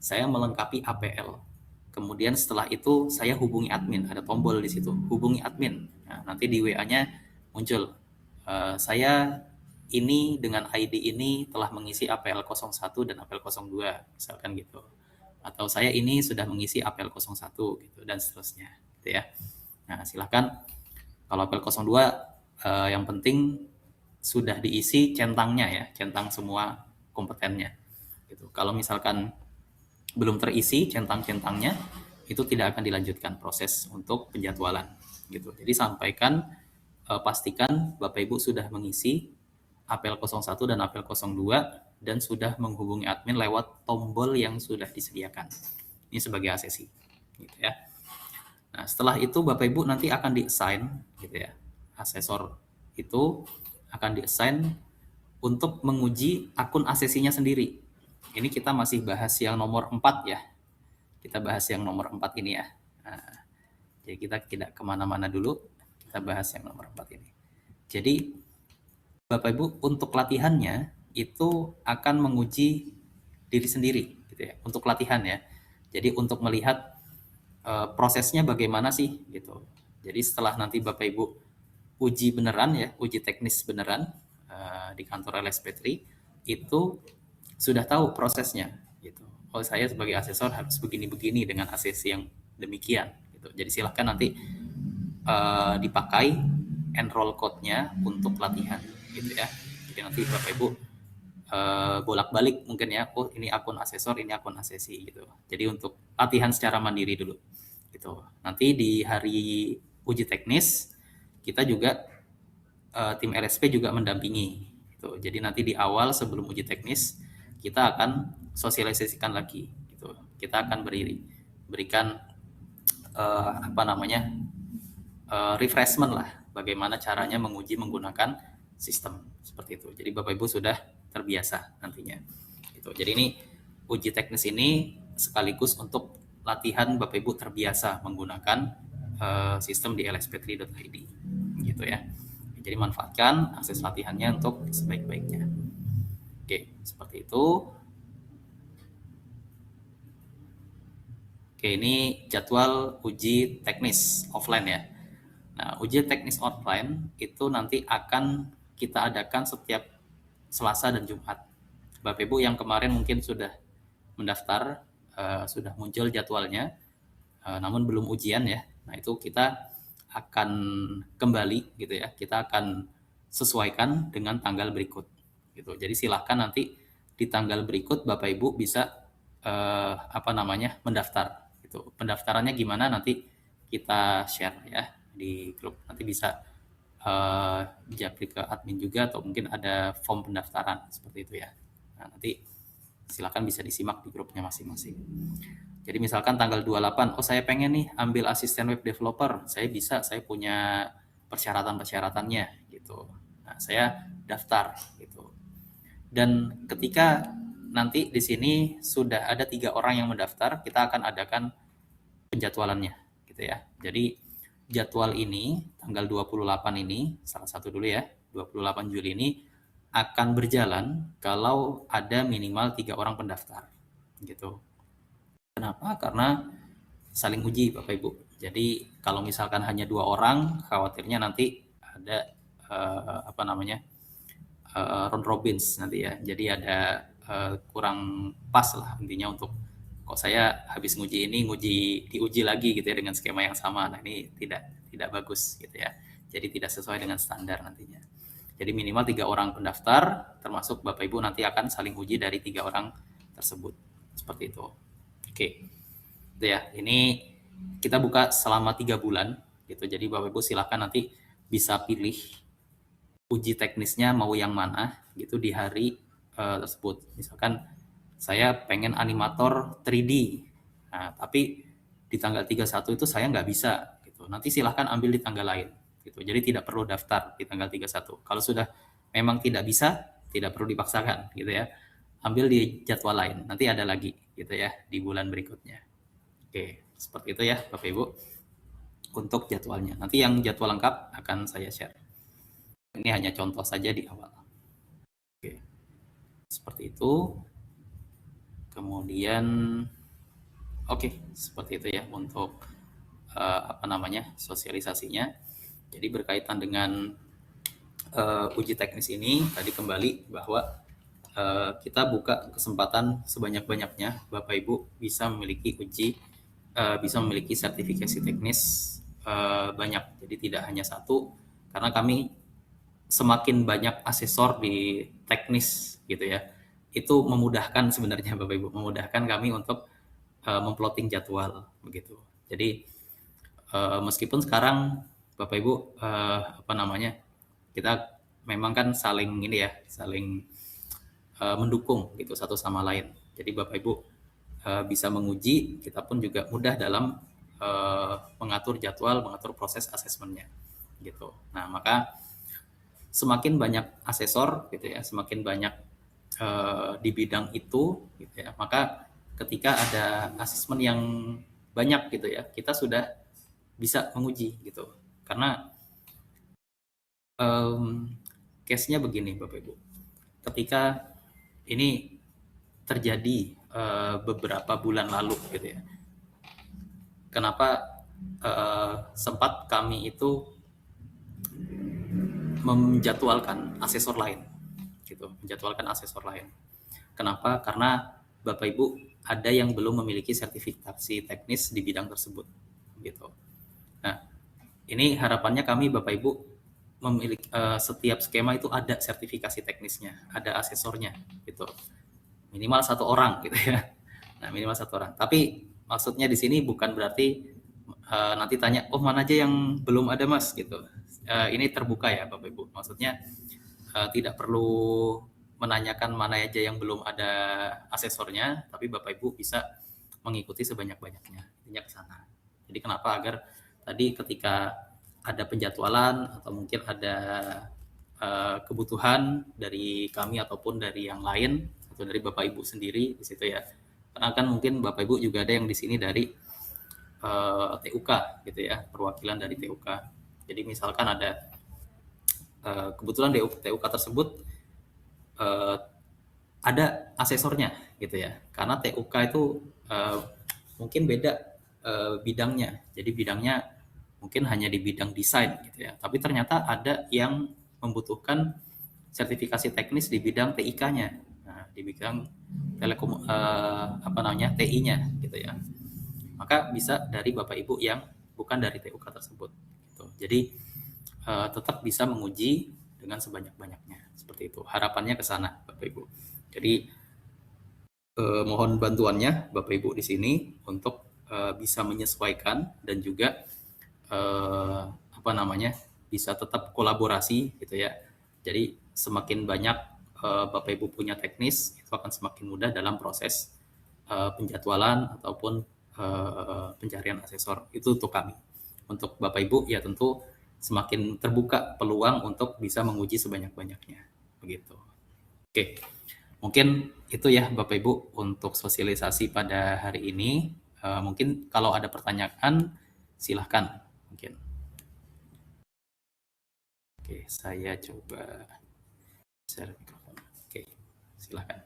saya melengkapi APL. Kemudian setelah itu saya hubungi admin, ada tombol di situ, hubungi admin. Nah, nanti di WA-nya muncul, saya ini dengan ID ini telah mengisi APL 01 dan APL 02, misalkan gitu. Atau saya ini sudah mengisi APL 01 gitu dan seterusnya gitu ya. Nah, silakan kalau APL 02 yang penting sudah diisi centangnya ya, centang semua kompetennya gitu. Kalau misalkan belum terisi centang-centangnya, itu tidak akan dilanjutkan proses untuk penjadwalan gitu. Jadi sampaikan, pastikan Bapak Ibu sudah mengisi APL 01 dan APL 02 dan sudah menghubungi admin lewat tombol yang sudah disediakan. Ini sebagai asesi gitu ya. Nah, setelah itu Bapak Ibu nanti akan di-assign gitu ya. Asesor itu akan di-assign untuk menguji akun asesinya sendiri. Ini kita masih bahas yang nomor 4 ya. Kita bahas yang nomor 4 ini ya. Nah, jadi kita tidak kemana-mana dulu. Kita bahas yang nomor 4 ini. Jadi Bapak Ibu untuk latihannya itu akan menguji diri sendiri gitu ya. Untuk latihan ya. Jadi untuk melihat prosesnya bagaimana sih gitu. Jadi setelah nanti Bapak Ibu uji beneran ya, uji teknis beneran di kantor LSP3 itu sudah tahu prosesnya gitu. Oh saya sebagai asesor harus begini-begini dengan asesi yang demikian gitu. Jadi silahkan nanti dipakai enroll code-nya untuk latihan gitu ya. Jadi nanti Bapak Ibu bolak-balik mungkin ya, oh ini akun asesor, ini akun asesi gitu. Jadi untuk latihan secara mandiri dulu gitu. Nanti di hari uji teknis kita juga tim LSP juga mendampingi gitu. Jadi nanti di awal sebelum uji teknis kita akan sosialisasikan lagi gitu. Kita akan berikan apa namanya refreshment lah, bagaimana caranya menguji menggunakan sistem seperti itu. Jadi Bapak Ibu sudah terbiasa nantinya. Gitu. Jadi ini uji teknis ini sekaligus untuk latihan Bapak Ibu terbiasa menggunakan sistem di lsp3.id gitu ya. Jadi manfaatkan akses latihannya untuk sebaik-baiknya. Oke, seperti itu. Oke, ini jadwal uji teknis offline ya. Nah, uji teknis offline itu nanti akan kita adakan setiap Selasa dan Jumat. Bapak Ibu yang kemarin mungkin sudah mendaftar, sudah muncul jadwalnya, namun belum ujian ya. Nah, itu kita akan kembali gitu ya. Kita akan sesuaikan dengan tanggal berikut gitu. Jadi silahkan nanti di tanggal berikut Bapak Ibu bisa apa namanya mendaftar gitu. Pendaftarannya gimana nanti kita share ya di grup. Nanti bisa japri ke admin juga atau mungkin ada form pendaftaran seperti itu ya. Nah, nanti silakan bisa disimak di grupnya masing-masing. Jadi misalkan tanggal 28, oh saya pengen nih ambil asisten web developer, saya bisa, saya punya persyaratan-persyaratannya gitu. Nah, saya daftar gitu. Dan ketika nanti di sini sudah ada 3 orang yang mendaftar, kita akan adakan penjadwalannya gitu ya. Jadi jadwal ini tanggal 28 ini, salah satu dulu ya, 28 Juli ini akan berjalan kalau ada minimal 3 orang pendaftar gitu. Kenapa? Karena saling uji Bapak Ibu. Jadi kalau misalkan hanya 2 orang, khawatirnya nanti ada apa namanya round robins nanti ya. Jadi ada kurang pas lah intinya untuk kok saya habis nguji ini diuji lagi gitu ya dengan skema yang sama. Nah ini tidak bagus gitu ya. Jadi tidak sesuai dengan standar nantinya. Jadi minimal 3 orang pendaftar, termasuk Bapak Ibu nanti akan saling uji dari 3 orang tersebut. Seperti itu. Oke. Itu ya. Ini kita buka selama 3 bulan gitu. Jadi Bapak Ibu silakan nanti bisa pilih uji teknisnya mau yang mana gitu di hari tersebut. Misalkan saya pengen animator 3D. Nah, tapi di tanggal 31 itu saya nggak bisa gitu. Nanti silahkan ambil di tanggal lain gitu. Jadi tidak perlu daftar di tanggal 31. Kalau sudah memang tidak bisa, tidak perlu dipaksakan gitu ya. Ambil di jadwal lain. Nanti ada lagi gitu ya di bulan berikutnya. Oke. Seperti itu ya Bapak Ibu untuk jadwalnya. Nanti yang jadwal lengkap akan saya share. Ini hanya contoh saja di awal. Oke, seperti itu. Kemudian oke, seperti itu ya untuk sosialisasinya. Jadi berkaitan dengan uji teknis ini tadi kembali bahwa kita buka kesempatan sebanyak-banyaknya Bapak Ibu bisa memiliki bisa memiliki sertifikasi teknis banyak. Jadi tidak hanya satu, karena kami semakin banyak asesor di teknis gitu ya, itu memudahkan sebenarnya Bapak Ibu, memudahkan kami untuk memplotting jadwal begitu. Jadi meskipun sekarang Bapak Ibu kita memang kan saling ini ya, saling mendukung gitu satu sama lain. Jadi Bapak Ibu bisa menguji, kita pun juga mudah dalam mengatur jadwal, mengatur proses asesmennya gitu. Nah, maka semakin banyak asesor gitu ya, semakin banyak di bidang itu gitu ya, maka ketika ada asesmen yang banyak gitu ya, kita sudah bisa menguji gitu. Karena case-nya begini Bapak Ibu, ketika ini terjadi beberapa bulan lalu gitu ya, kenapa sempat kami itu menjadwalkan asesor lain gitu, menjadwalkan asesor lain. Kenapa? Karena Bapak Ibu ada yang belum memiliki sertifikasi teknis di bidang tersebut gitu. Nah, ini harapannya kami Bapak Ibu memiliki setiap skema itu ada sertifikasi teknisnya, ada asesornya gitu. Minimal satu orang gitu ya. Nah, minimal satu orang. Tapi maksudnya di sini bukan berarti nanti tanya, oh mana aja yang belum ada Mas gitu. Ini terbuka ya Bapak Ibu. Maksudnya tidak perlu menanyakan mana aja yang belum ada asesornya, tapi Bapak Ibu bisa mengikuti sebanyak-banyaknya. Intinya ke sana. Jadi kenapa? Agar tadi ketika ada penjadwalan atau mungkin ada kebutuhan dari kami ataupun dari yang lain atau dari Bapak Ibu sendiri di situ ya. Karena kan mungkin Bapak Ibu juga ada yang di sini dari TUK gitu ya, perwakilan dari TUK. Jadi misalkan ada kebetulan di TUK tersebut ada asesornya gitu ya, karena TUK itu mungkin beda bidangnya, jadi bidangnya mungkin hanya di bidang desain gitu ya, tapi ternyata ada yang membutuhkan sertifikasi teknis di bidang TIK-nya, nah, di bidang TI-nya gitu ya, maka bisa dari Bapak Ibu yang bukan dari TUK tersebut gitu. Jadi tetap bisa menguji dengan sebanyak-banyaknya seperti itu, harapannya ke sana Bapak Ibu. Jadi mohon bantuannya Bapak Ibu di sini untuk bisa menyesuaikan dan juga bisa tetap kolaborasi gitu ya. Jadi semakin banyak Bapak Ibu punya teknis, itu akan semakin mudah dalam proses penjadwalan ataupun pencarian asesor. Itu untuk kami. Untuk Bapak Ibu ya tentu semakin terbuka peluang untuk bisa menguji sebanyak-banyaknya. Begitu. Oke. Mungkin itu ya Bapak Ibu untuk sosialisasi pada hari ini. Mungkin kalau ada pertanyaan silahkan mungkin. Oke, saya coba share mikrofon. Oke, silahkan.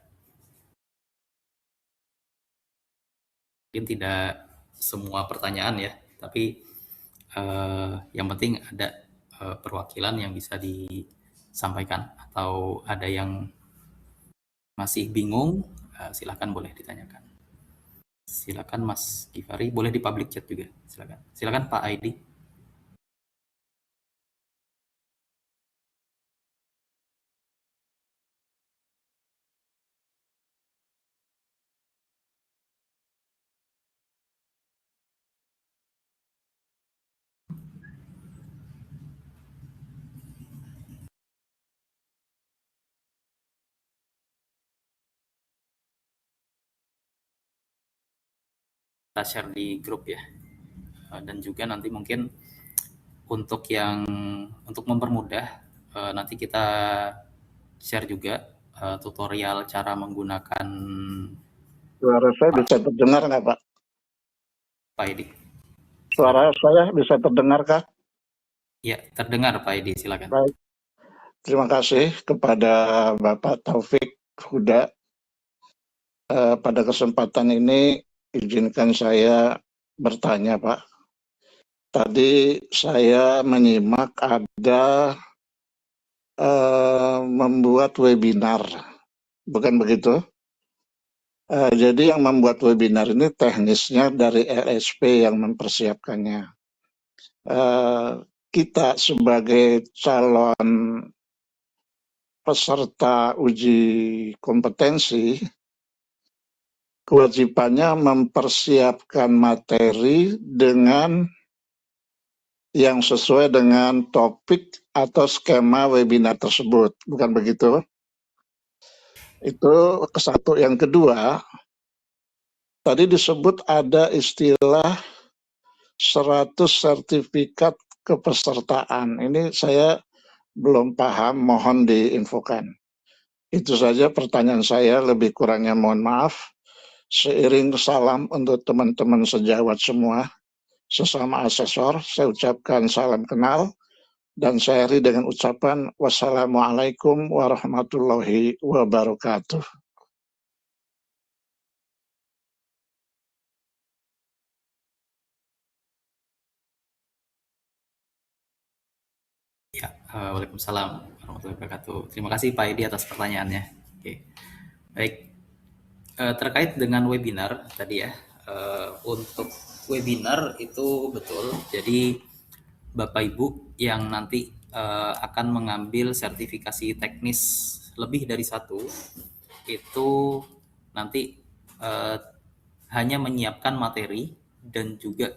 Mungkin tidak semua pertanyaan ya, tapi yang penting ada perwakilan yang bisa disampaikan, atau ada yang masih bingung, silahkan boleh ditanyakan. Silakan Mas Givari, boleh di public chat juga. Silakan. Silakan Pak Aidi. Kita share di grup ya. Dan juga nanti mungkin untuk mempermudah, nanti kita share juga tutorial cara menggunakan. Suara saya bisa terdengar nggak Pak? Pak Edi. Suara Silakan. saya bisa terdengarkah? Ya, terdengar Pak Edi, silakan. Baik, terima kasih kepada Bapak Taufik Huda. Pada kesempatan ini izinkan saya bertanya, Pak. Tadi saya menyimak ada membuat webinar, bukan begitu? Jadi yang membuat webinar ini teknisnya dari LSP yang mempersiapkannya. Kita sebagai calon peserta uji kompetensi kewajibannya mempersiapkan materi dengan yang sesuai dengan topik atau skema webinar tersebut, bukan begitu? Itu kesatu. Yang kedua, tadi disebut ada istilah 100 sertifikat kepesertaan. Ini saya belum paham, mohon diinfokan. Itu saja pertanyaan saya, lebih kurangnya mohon maaf. Seiring salam untuk teman-teman sejawat semua, sesama asesor, saya ucapkan salam kenal, dan saya akhiri dengan ucapan wassalamualaikum warahmatullahi wabarakatuh. Ya, Waalaikumsalam warahmatullahi wabarakatuh. Terima kasih Pak Edi atas pertanyaannya. Oke, baik. Terkait dengan webinar tadi ya, untuk webinar itu betul. Jadi Bapak Ibu yang nanti akan mengambil sertifikasi teknis lebih dari satu, itu nanti eh, hanya menyiapkan materi dan juga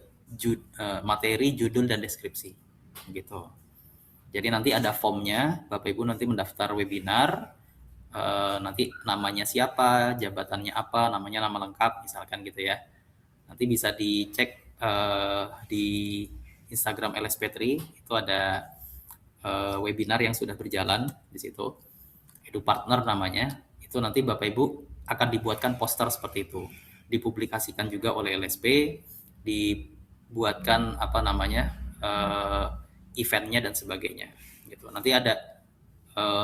materi, judul dan deskripsi, gitu. Jadi nanti ada formnya, Bapak Ibu nanti mendaftar webinar, nanti namanya siapa, jabatannya apa, namanya nama lengkap, misalkan gitu ya. Nanti bisa dicek di Instagram LSP3, itu ada webinar yang sudah berjalan di situ. Edu Partner namanya. Itu nanti Bapak Ibu akan dibuatkan poster seperti itu. Dipublikasikan juga oleh LSP, dibuatkan apa namanya eventnya dan sebagainya. Gitu. Nanti ada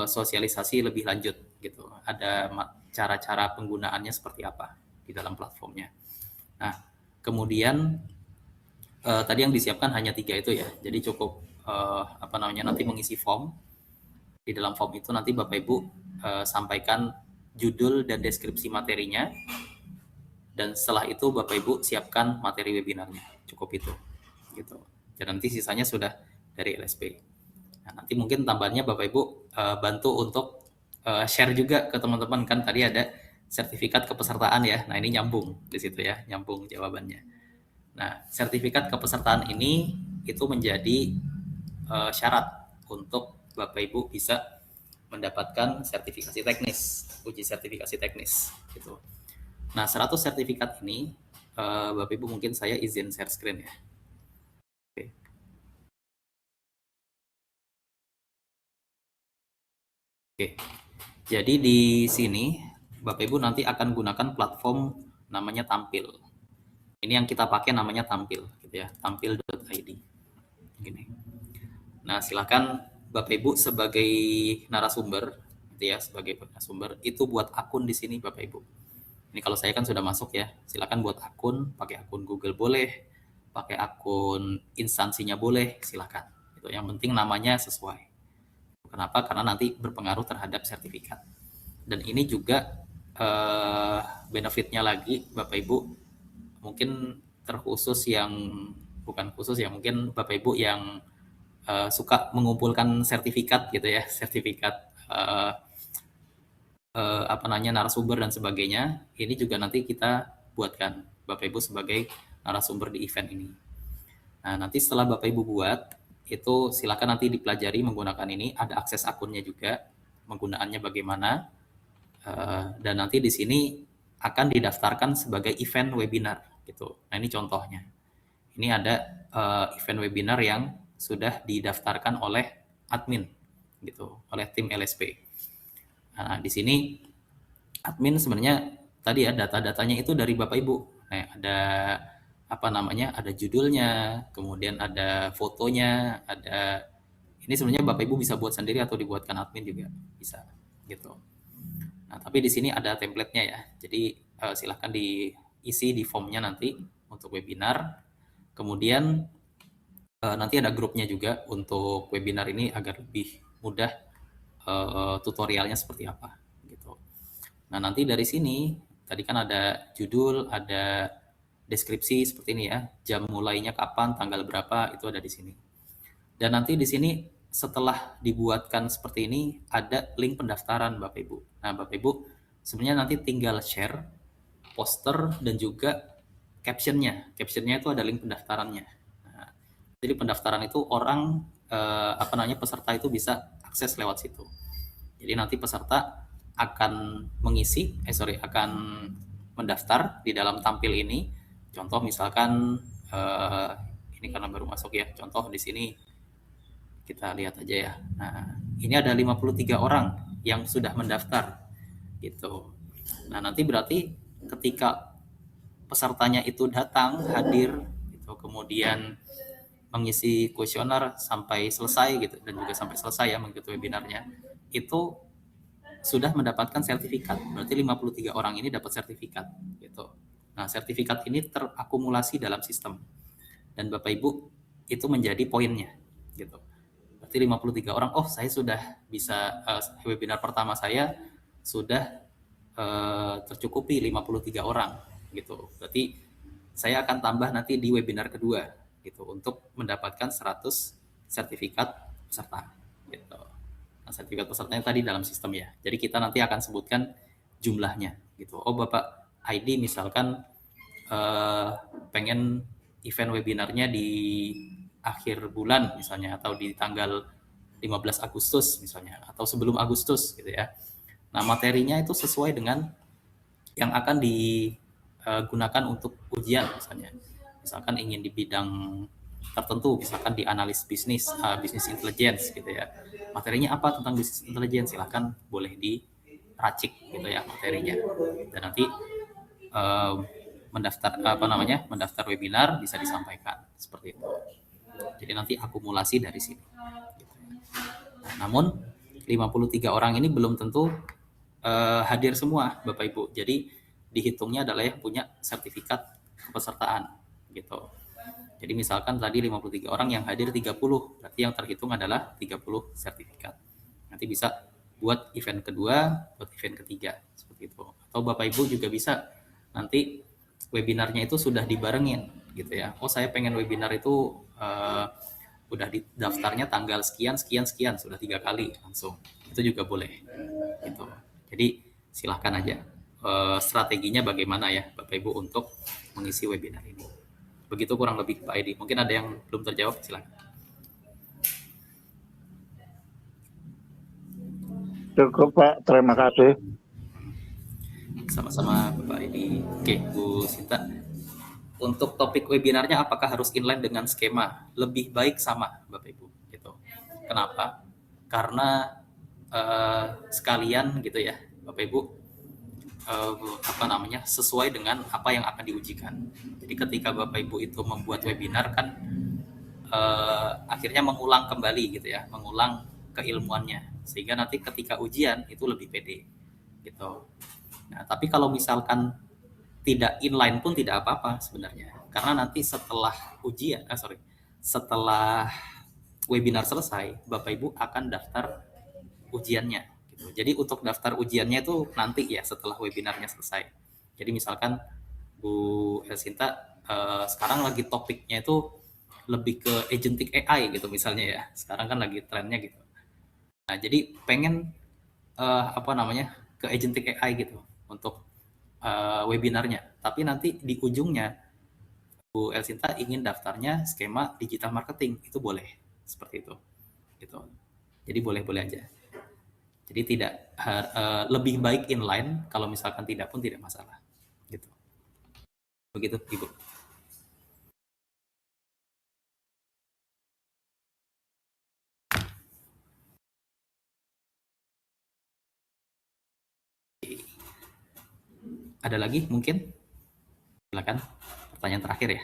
sosialisasi lebih lanjut gitu. Ada cara-cara penggunaannya seperti apa di dalam platformnya. Nah, kemudian tadi yang disiapkan hanya 3 itu ya. Jadi cukup apa namanya nanti mengisi form. Di dalam form itu nanti Bapak Ibu sampaikan judul dan deskripsi materinya, dan setelah itu Bapak Ibu siapkan materi webinarnya. Cukup itu. Gitu. Dan nanti sisanya sudah dari LSP. Nah, nanti mungkin tambahannya Bapak Ibu bantu untuk share juga ke teman-teman, kan tadi ada sertifikat kepesertaan ya. Nah, ini nyambung di situ ya, nyambung jawabannya. Nah, sertifikat kepesertaan ini itu menjadi syarat untuk Bapak Ibu bisa mendapatkan sertifikasi teknis, uji sertifikasi teknis gitu. Nah, 100 sertifikat ini Bapak Ibu mungkin saya izin share screen ya. Oke. Oke. Jadi di sini Bapak Ibu nanti akan gunakan platform namanya Tampil. Ini yang kita pakai namanya Tampil gitu ya, tampil.id. Gini. Nah, silakan Bapak Ibu sebagai narasumber gitu ya, sebagai narasumber itu buat akun di sini Bapak Ibu. Ini kalau saya kan sudah masuk ya, silakan buat akun, pakai akun Google boleh, pakai akun instansinya boleh, silakan. Itu yang penting namanya sesuai. Kenapa? Karena nanti berpengaruh terhadap sertifikat. Dan ini juga benefitnya lagi Bapak Ibu, mungkin terkhusus yang bukan khusus ya, mungkin Bapak Ibu yang suka mengumpulkan sertifikat gitu ya, sertifikat apa namanya narasumber dan sebagainya. Ini juga nanti kita buatkan Bapak Ibu sebagai narasumber di event ini. Nah, nanti setelah Bapak Ibu buat, itu silakan nanti dipelajari menggunakan ini, ada akses akunnya juga, penggunaannya bagaimana, dan nanti di sini akan didaftarkan sebagai event webinar gitu. Nah, ini contohnya. Ini ada event webinar yang sudah didaftarkan oleh admin gitu, oleh tim LSP. Nah, di sini admin sebenarnya tadi ya data-datanya itu dari Bapak Ibu. Nah, ada ada judulnya, kemudian ada fotonya, ada ini sebenarnya Bapak Ibu bisa buat sendiri atau dibuatkan admin juga bisa gitu. Nah, tapi di sini ada template-nya ya. Jadi silahkan diisi di formnya nanti untuk webinar. Kemudian nanti ada grupnya juga untuk webinar ini agar lebih mudah tutorialnya seperti apa gitu. Nah, nanti dari sini tadi kan ada judul, ada deskripsi seperti ini ya, jam mulainya kapan, tanggal berapa, itu ada di sini. Dan nanti di sini setelah dibuatkan seperti ini ada link pendaftaran Bapak Ibu. Nah, Bapak Ibu sebenarnya nanti tinggal share poster dan juga captionnya. Captionnya itu ada link pendaftarannya. Nah, jadi pendaftaran itu orang peserta itu bisa akses lewat situ. Jadi nanti peserta akan akan mendaftar di dalam tampil ini. Contoh misalkan ini karena baru masuk ya. Contoh di sini kita lihat aja ya. Nah, ini ada 53 orang yang sudah mendaftar gitu. Nah, nanti berarti ketika pesertanya itu datang, hadir gitu, kemudian mengisi kuesioner sampai selesai gitu dan juga sampai selesai ya mengikuti webinarnya, itu sudah mendapatkan sertifikat. Berarti 53 orang ini dapat sertifikat gitu. Nah, sertifikat ini terakumulasi dalam sistem dan Bapak Ibu itu menjadi poinnya gitu. Berarti 53 orang, oh saya sudah bisa webinar pertama saya sudah tercukupi 53 orang gitu. Berarti saya akan tambah nanti di webinar kedua gitu untuk mendapatkan 100 sertifikat peserta gitu. Nah, sertifikat pesertanya tadi dalam sistem ya. Jadi kita nanti akan sebutkan jumlahnya gitu. Oh Bapak ID misalkan pengen event webinarnya di akhir bulan misalnya atau di tanggal 15 Agustus misalnya atau sebelum Agustus gitu ya. Nah, materinya itu sesuai dengan yang akan digunakan untuk ujian misalnya. Misalkan ingin di bidang tertentu, misalkan di analis bisnis, bisnis intelligence gitu ya. Materinya apa tentang bisnis intelligence? Silahkan boleh diracik gitu ya materinya. Dan nanti mendaftar webinar bisa disampaikan seperti itu. Jadi nanti akumulasi dari sini. Gitu ya. Nah, namun 53 orang ini belum tentu hadir semua Bapak Ibu. Jadi dihitungnya adalah yang punya sertifikat kepesertaan gitu. Jadi misalkan tadi 53 orang yang hadir 30, berarti yang terhitung adalah 30 sertifikat. Nanti bisa buat event kedua, buat event ketiga seperti itu. Atau Bapak Ibu juga bisa nanti webinarnya itu sudah dibarengin gitu ya. Oh, saya pengen webinar itu udah di daftarnya tanggal sekian sekian sekian sudah 3 kali langsung. Itu juga boleh gitu. Jadi silahkan aja strateginya bagaimana ya Bapak Ibu untuk mengisi webinar ini. Begitu kurang lebih Pak Edi. Mungkin ada yang belum terjawab, silakan. Cukup Pak, terima kasih. Sama-sama Bapak Edi. Oke, Bu Sinta. Untuk topik webinarnya apakah harus inline dengan skema? Lebih baik sama Bapak Ibu gitu. Kenapa? Karena sekalian gitu ya Bapak Ibu sesuai dengan apa yang akan diujikan. Jadi ketika Bapak Ibu itu membuat webinar kan akhirnya mengulang kembali gitu ya, mengulang keilmuannya sehingga nanti ketika ujian itu lebih pede gitu. Nah, tapi kalau misalkan tidak inline pun tidak apa-apa sebenarnya. Karena nanti setelah setelah webinar selesai, Bapak Ibu akan daftar ujiannya gitu. Jadi untuk daftar ujiannya itu nanti ya setelah webinarnya selesai. Jadi misalkan Bu Elsinta sekarang lagi topiknya itu lebih ke agentic AI gitu misalnya ya. Sekarang kan lagi trennya gitu. Nah, jadi pengen ke agentic AI gitu untuk webinarnya. Tapi nanti di ujungnya Bu Elsinta ingin daftarnya skema digital marketing, itu boleh seperti itu. Gitu. Jadi boleh-boleh aja. Jadi tidak lebih baik inline, kalau misalkan tidak pun tidak masalah. Gitu. Begitu, Ibu. Ada lagi mungkin? Silakan. Pertanyaan terakhir ya.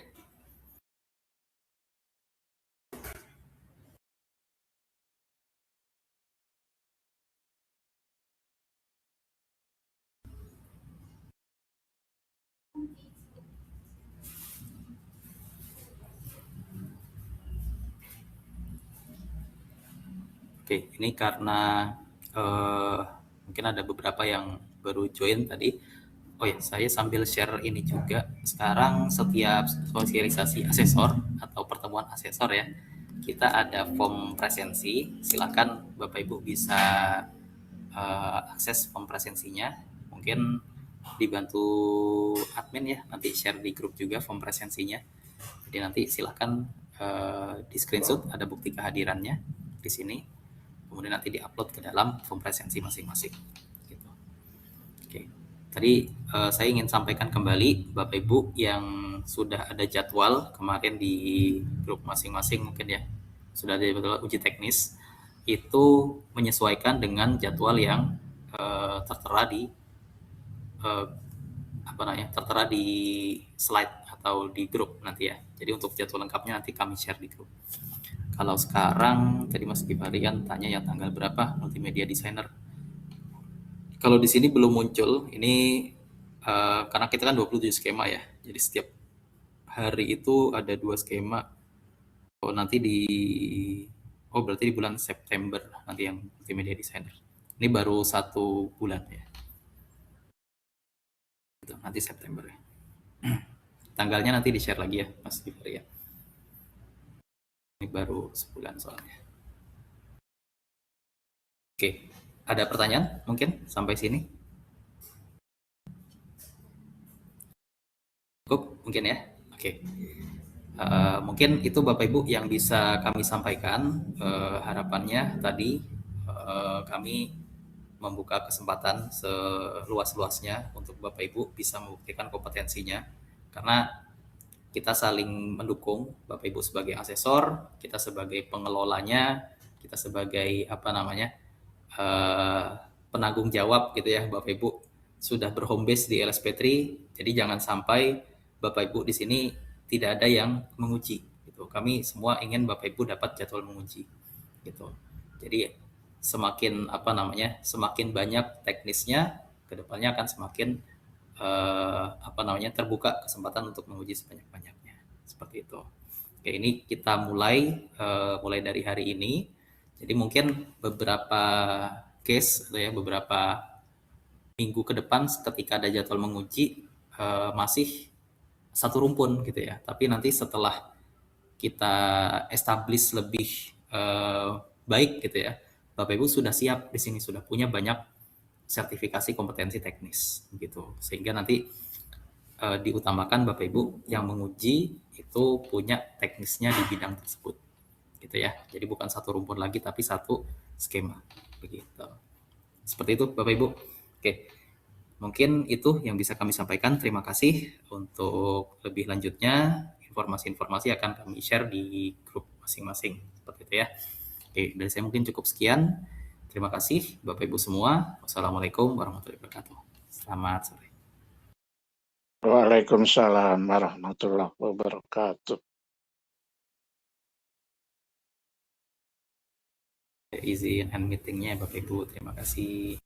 Oke, ini karena mungkin ada beberapa yang baru join tadi. Oh ya, saya sambil share ini juga. Sekarang setiap sosialisasi asesor atau pertemuan asesor ya, kita ada form presensi. Silakan Bapak Ibu bisa akses form presensinya. Mungkin dibantu admin ya, nanti share di grup juga form presensinya. Jadi nanti silahkan di screenshot ada bukti kehadirannya di sini, kemudian nanti diupload ke dalam form presensi masing-masing. Gitu. Oke, tadi saya ingin sampaikan kembali Bapak Ibu yang sudah ada jadwal kemarin di grup masing-masing mungkin ya, sudah ada jadwal uji teknis, itu menyesuaikan dengan jadwal yang tertera di tertera di slide atau di grup nanti ya. Jadi untuk jadwal lengkapnya nanti kami share di grup. Kalau sekarang tadi Mas Gibarian tanya yang tanggal berapa multimedia designer. Kalau di sini belum muncul, ini karena kita kan 27 skema ya. Jadi setiap hari itu ada 2 skema. Oh, nanti berarti di bulan September nanti yang multimedia designer. Ini baru 1 bulan ya. Gitu, nanti September ya. Tanggalnya nanti di-share lagi ya, Mas Gibarian. Ini baru sebulan soalnya. Oke, ada pertanyaan mungkin sampai sini? Cukup mungkin ya? Oke. Mungkin itu Bapak Ibu yang bisa kami sampaikan. Harapannya tadi kami membuka kesempatan seluas-luasnya untuk Bapak Ibu bisa membuktikan kompetensinya. Karena kita saling mendukung, Bapak Ibu sebagai asesor, kita sebagai pengelolanya, kita sebagai penanggung jawab gitu ya, Bapak Ibu sudah berhome base di LSP3, jadi jangan sampai Bapak Ibu di sini tidak ada yang menguji gitu. Kami semua ingin Bapak Ibu dapat jadwal menguji gitu. Jadi semakin banyak teknisnya, kedepannya akan semakin terbuka kesempatan untuk menguji sebanyak-banyaknya. Seperti itu. Oke, ini kita mulai dari hari ini. Jadi mungkin beberapa case atau ya beberapa minggu ke depan ketika ada jadwal menguji masih satu rumpun gitu ya. Tapi nanti setelah kita establish lebih baik gitu ya, Bapak Ibu sudah siap di sini, sudah punya banyak sertifikasi kompetensi teknis gitu. Sehingga nanti diutamakan Bapak Ibu yang menguji itu punya teknisnya di bidang tersebut gitu ya. Jadi bukan satu rumpun lagi tapi satu skema begitu. Seperti itu Bapak Ibu. Oke. Mungkin itu yang bisa kami sampaikan. Terima kasih. Untuk lebih lanjutnya informasi-informasi akan kami share di grup masing-masing seperti itu ya. Oke, dari saya mungkin cukup sekian. Terima kasih Bapak Ibu semua. Wassalamualaikum warahmatullahi wabarakatuh. Selamat sore. Waalaikumsalam warahmatullahi wabarakatuh. Izin hand meetingnya Bapak Ibu. Terima kasih.